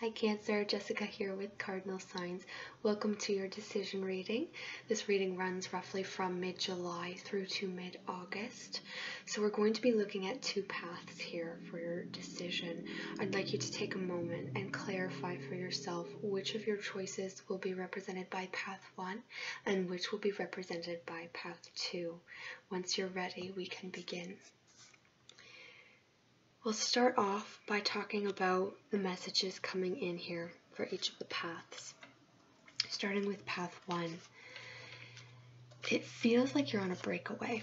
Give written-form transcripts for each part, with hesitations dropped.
Hi Cancer, Jessica here with Cardinal Signs. Welcome to your decision reading. This reading runs roughly from mid-July through to mid-August. So we're going to be looking at two paths here for your decision. I'd like you to take a moment and clarify for yourself which of your choices will be represented by path 1 and which will be represented by path 2. Once you're ready, we can begin. We'll start off by talking about the messages coming in here for each of the paths. Starting with path 1. It feels like you're on a breakaway.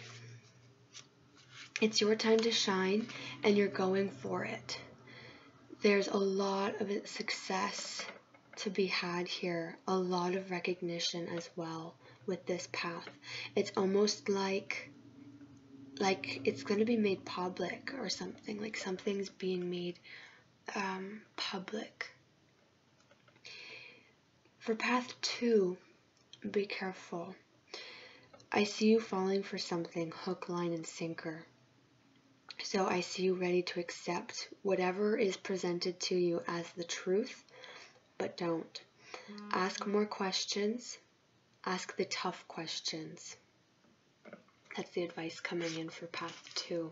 It's your time to shine and you're going for it. There's a lot of success to be had here, a lot of recognition as well with this path. It's almost like it's going to be made public or something, like something's being made public. For path 2, be careful. I see you falling for something, hook, line, and sinker. So I see you ready to accept whatever is presented to you as the truth, but don't. Ask more questions. Ask the tough questions. That's the advice coming in for path 2.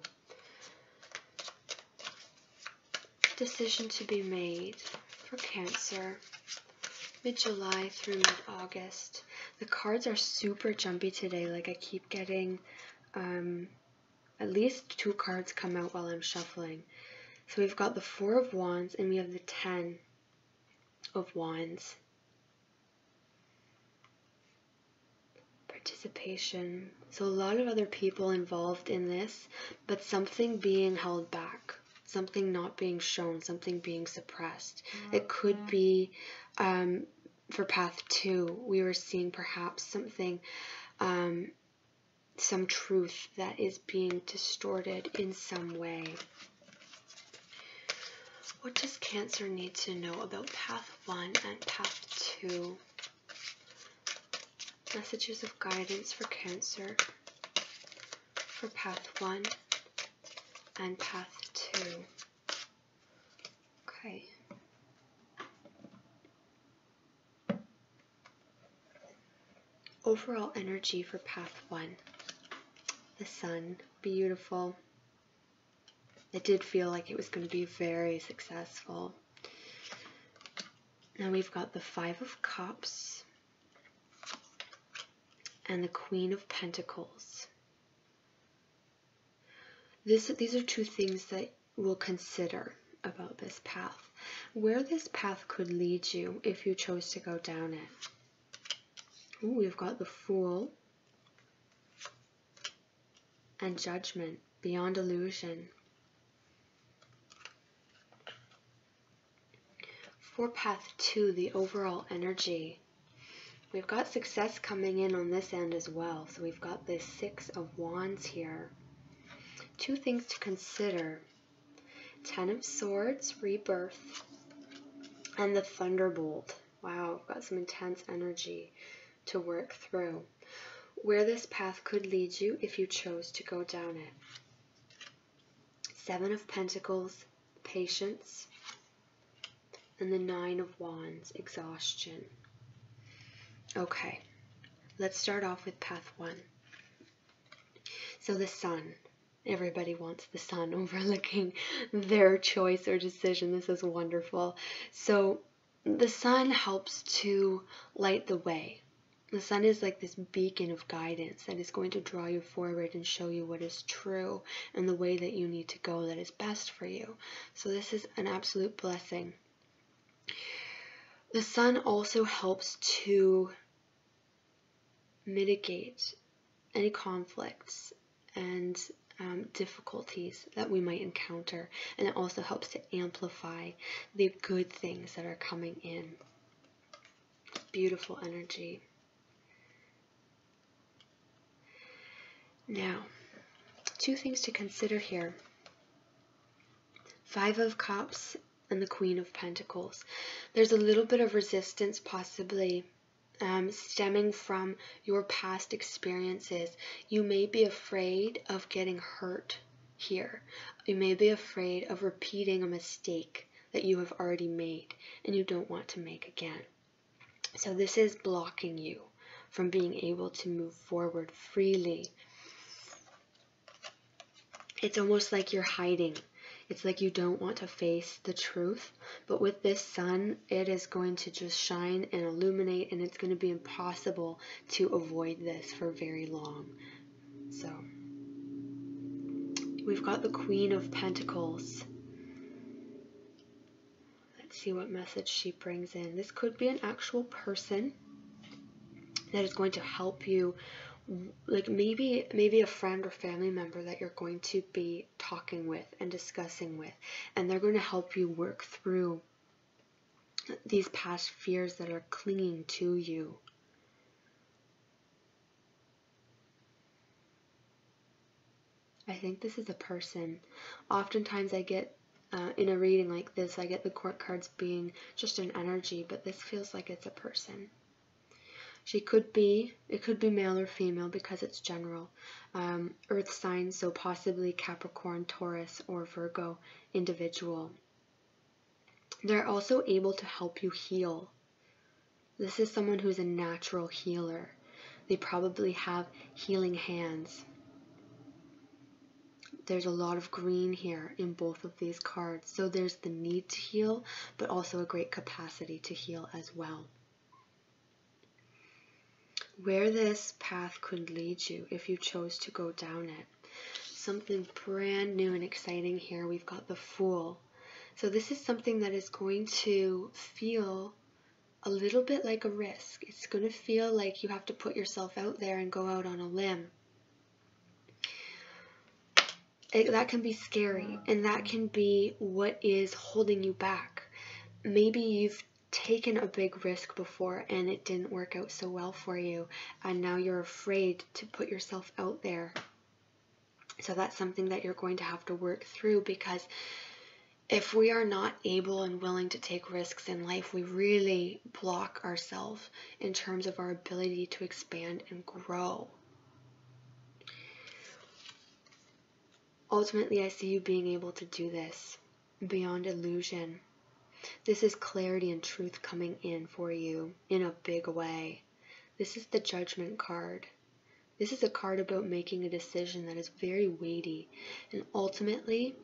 Decision to be made for Cancer, mid-July through mid-August. The cards are super jumpy today. Like, I keep getting at least 2 cards come out while I'm shuffling. So we've got the 4 of Wands and we have the 10 of Wands. Participation. So a lot of other people involved in this, but something being held back, something not being shown, something being suppressed. It could be, for path 2, we were seeing perhaps something, some truth that is being distorted in some way. What does Cancer need to know about path 1 and path 2? Messages of guidance for Cancer for path 1 and path 2. Okay. Overall energy for path 1. The Sun, beautiful. It did feel like it was going to be very successful. Now we've got the 5 of Cups and the Queen of Pentacles. These are 2 things that we'll consider about this path. Where this path could lead you if you chose to go down it. Ooh, we've got the Fool and Judgment, beyond illusion. For path 2, the overall energy. We've got success coming in on this end as well. So we've got this 6 of Wands here. 2 things to consider. 10 of Swords, rebirth, and the Thunderbolt. Wow, we've got some intense energy to work through. Where this path could lead you if you chose to go down it. 7 of Pentacles, patience, and the 9 of Wands, exhaustion. Okay, let's start off with path 1. So the Sun. Everybody wants the Sun overlooking their choice or decision. This is wonderful. So the Sun helps to light the way. The Sun is like this beacon of guidance that is going to draw you forward and show you what is true and the way that you need to go that is best for you. So this is an absolute blessing. The Sun also helps to mitigate any conflicts and difficulties that we might encounter, and it also helps to amplify the good things that are coming in. Beautiful energy. Now, 2 things to consider here. 5 of Cups and the Queen of Pentacles. There's a little bit of resistance possibly stemming from your past experiences. You may be afraid of getting hurt here. You may be afraid of repeating a mistake that you have already made and you don't want to make again. So this is blocking you from being able to move forward freely. It's almost like you're hiding. It's like you don't want to face the truth. But with this sun, it is going to just shine and illuminate, and it's going to be impossible to avoid this for very long. So we've got the Queen of Pentacles. Let's see what message she brings in. This could be an actual person that is going to help you, like maybe a friend or family member that you're going to be talking with and discussing with, and they're going to help you work through these past fears that are clinging to you. I think this is a person. Oftentimes I get in a reading like this, I get the court cards being just an energy, but this feels like it's a person. It could be male or female because it's general. Earth signs, so possibly Capricorn, Taurus, or Virgo individual. They're also able to help you heal. This is someone who's a natural healer. They probably have healing hands. There's a lot of green here in both of these cards. So there's the need to heal, but also a great capacity to heal as well. Where this path could lead you if you chose to go down it. Something brand new and exciting here. We've got the Fool. So this is something that is going to feel a little bit like a risk. It's going to feel like you have to put yourself out there and go out on a limb. That can be scary, and that can be what is holding you back. Maybe you've taken a big risk before and it didn't work out so well for you, and now you're afraid to put yourself out there. So that's something that you're going to have to work through, because if we are not able and willing to take risks in life, we really block ourselves in terms of our ability to expand and grow. Ultimately, I see you being able to do this beyond illusion. This is clarity and truth coming in for you in a big way. This is the Judgment card. This is a card about making a decision that is very weighty. And ultimately,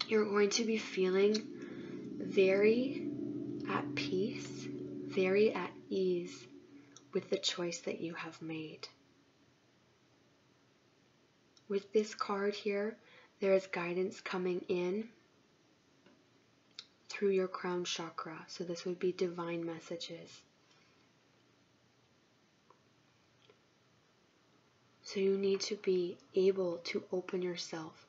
you're going to be feeling very at peace, very at ease with the choice that you have made. With this card here, there is guidance coming in through your crown chakra. So this would be divine messages. So you need to be able to open yourself.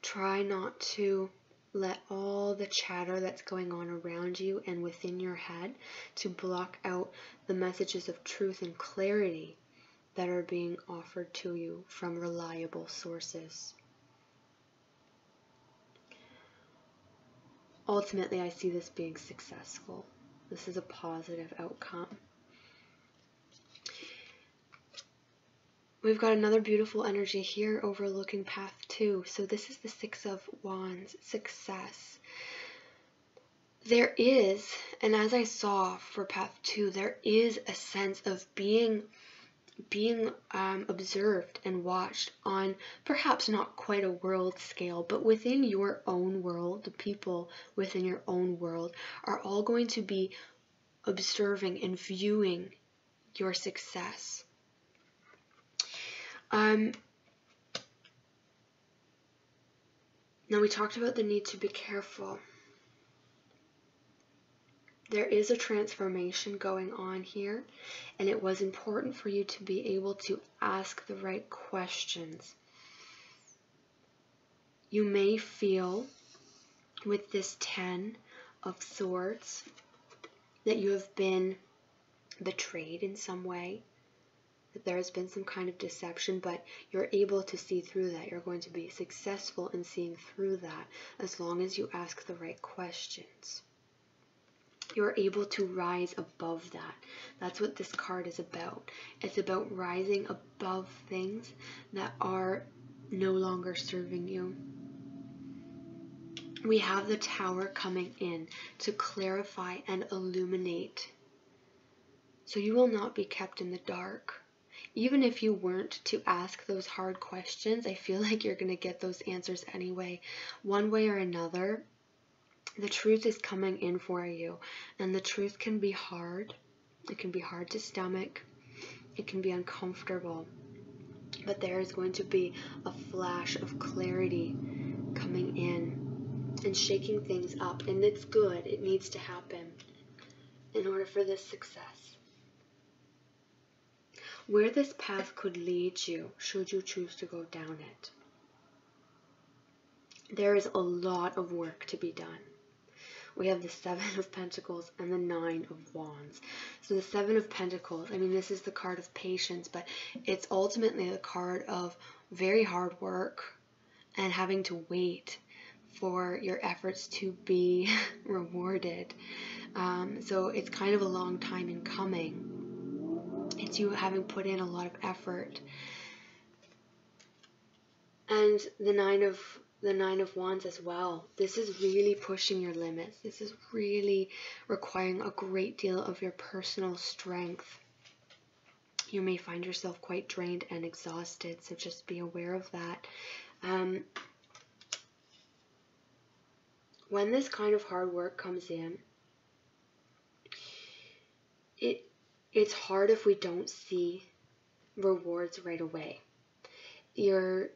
Try not to let all the chatter that's going on around you and within your head to block out the messages of truth and clarity that are being offered to you from reliable sources. Ultimately, I see this being successful. This is a positive outcome. We've got another beautiful energy here overlooking path 2. So this is the Six of Wands, success. There is, and as I saw for path 2, there is a sense of being observed and watched on perhaps not quite a world scale, but within your own world. The people within your own world are all going to be observing and viewing your success. Now we talked about the need to be careful. There is a transformation going on here, and it was important for you to be able to ask the right questions. You may feel with this 10 of Swords that you have been betrayed in some way, that there has been some kind of deception, but you're able to see through that. You're going to be successful in seeing through that as long as you ask the right questions. You're able to rise above that. That's what this card is about. It's about rising above things that are no longer serving you. we have the Tower coming in to clarify and illuminate. So you will not be kept in the dark. Even if you weren't to ask those hard questions, I feel like you're going to get those answers anyway. One way or another, the truth is coming in for you. And the truth can be hard. It can be hard to stomach. It can be uncomfortable. But there is going to be a flash of clarity coming in and shaking things up. And it's good. It needs to happen in order for this success. Where this path could lead you, should you choose to go down it, there is a lot of work to be done. We have the Seven of Pentacles and the Nine of Wands. So the Seven of Pentacles, I mean, this is the card of patience, but it's ultimately the card of very hard work and having to wait for your efforts to be rewarded. So it's kind of a long time in coming. It's you having put in a lot of effort. And the Nine of Wands as well. This is really pushing your limits. This is really requiring a great deal of your personal strength. You may find yourself quite drained and exhausted, so just be aware of that. When this kind of hard work comes in, it's hard if we don't see rewards right away. We're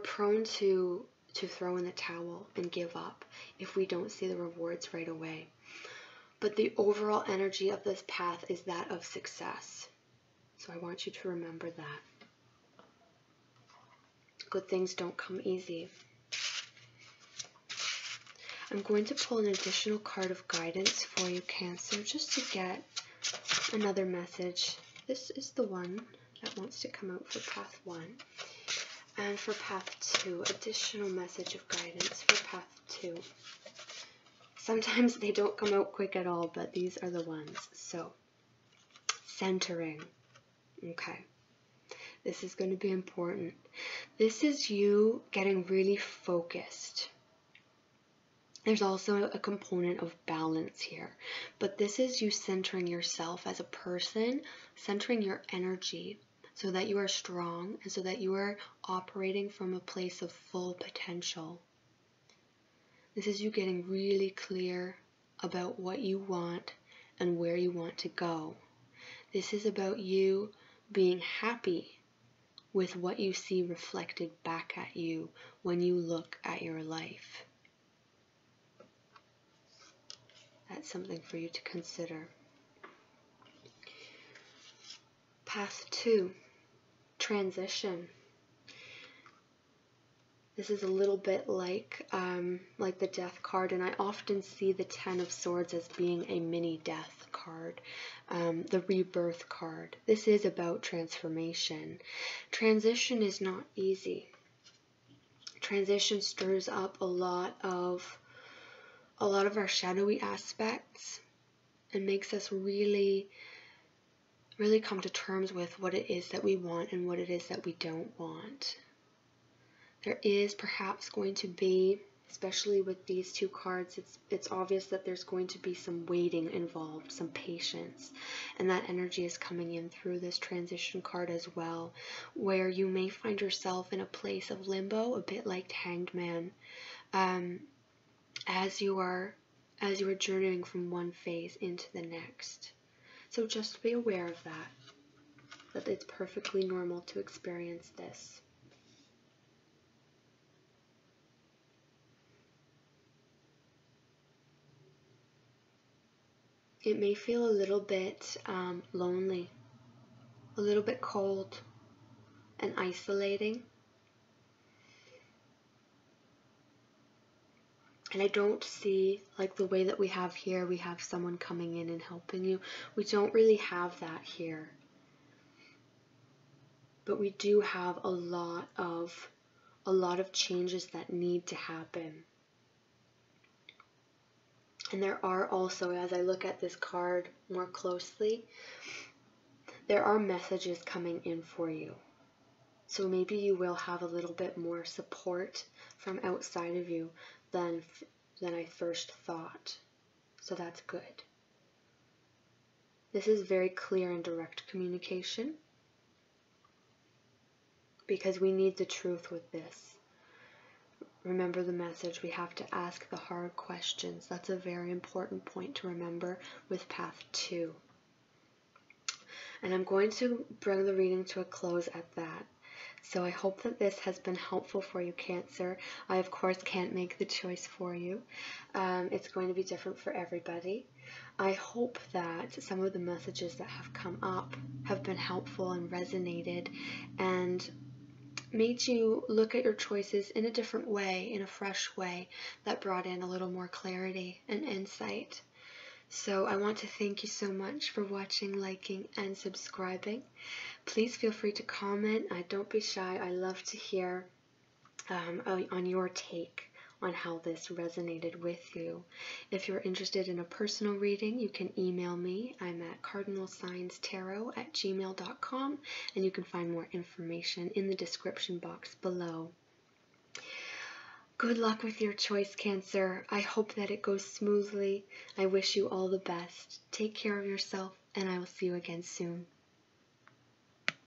prone to throw in the towel and give up if we don't see the rewards right away. But the overall energy of this path is that of success. So I want you to remember that. Good things don't come easy. I'm going to pull an additional card of guidance for you, Cancer, just to get another message. This is the one that wants to come out for path 1. And for path 2, additional message of guidance for path 2. Sometimes they don't come out quick at all, but these are the ones. So, centering. Okay. This is going to be important. This is you getting really focused. There's also a component of balance here, but this is you centering yourself as a person, centering your energy so that you are strong and so that you are operating from a place of full potential. This is you getting really clear about what you want and where you want to go. This is about you being happy with what you see reflected back at you when you look at your life. That's something for you to consider. Path 2, transition. This is a little bit like the Death card, and I often see the Ten of Swords as being a mini Death card, the Rebirth card. This is about transformation. Transition is not easy. Transition stirs up a lot of our shadowy aspects and makes us really come to terms with what it is that we want and what it is that we don't want. There is perhaps going to be, especially with these two cards, it's obvious that there's going to be some waiting involved, some patience, and that energy is coming in through this transition card as well, where you may find yourself in a place of limbo, a bit like Hanged Man, as you are journeying from one phase into the next. So just be aware of that it's perfectly normal to experience this. It may feel a little bit lonely, a little bit cold and isolating. And I don't see, like the way that we have here, we have someone coming in and helping you. We don't really have that here. But we do have a lot of changes that need to happen. And there are also, as I look at this card more closely, there are messages coming in for you. So maybe you will have a little bit more support from outside of you. than I first thought. So that's good. This is very clear and direct communication because we need the truth with this. Remember the message. We have to ask the hard questions. That's a very important point to remember with path 2. And I'm going to bring the reading to a close at that. So I hope that this has been helpful for you, Cancer. I, of course, can't make the choice for you. It's going to be different for everybody. I hope that some of the messages that have come up have been helpful and resonated and made you look at your choices in a different way, in a fresh way, that brought in a little more clarity and insight. So I want to thank you so much for watching, liking, and subscribing. Please feel free to comment. Don't be shy. I love to hear on your take on how this resonated with you. If you're interested in a personal reading, you can email me. I'm at cardinalsignstarot@gmail.com, and you can find more information in the description box below. Good luck with your choice, Cancer. I hope that it goes smoothly. I wish you all the best. Take care of yourself, and I will see you again soon.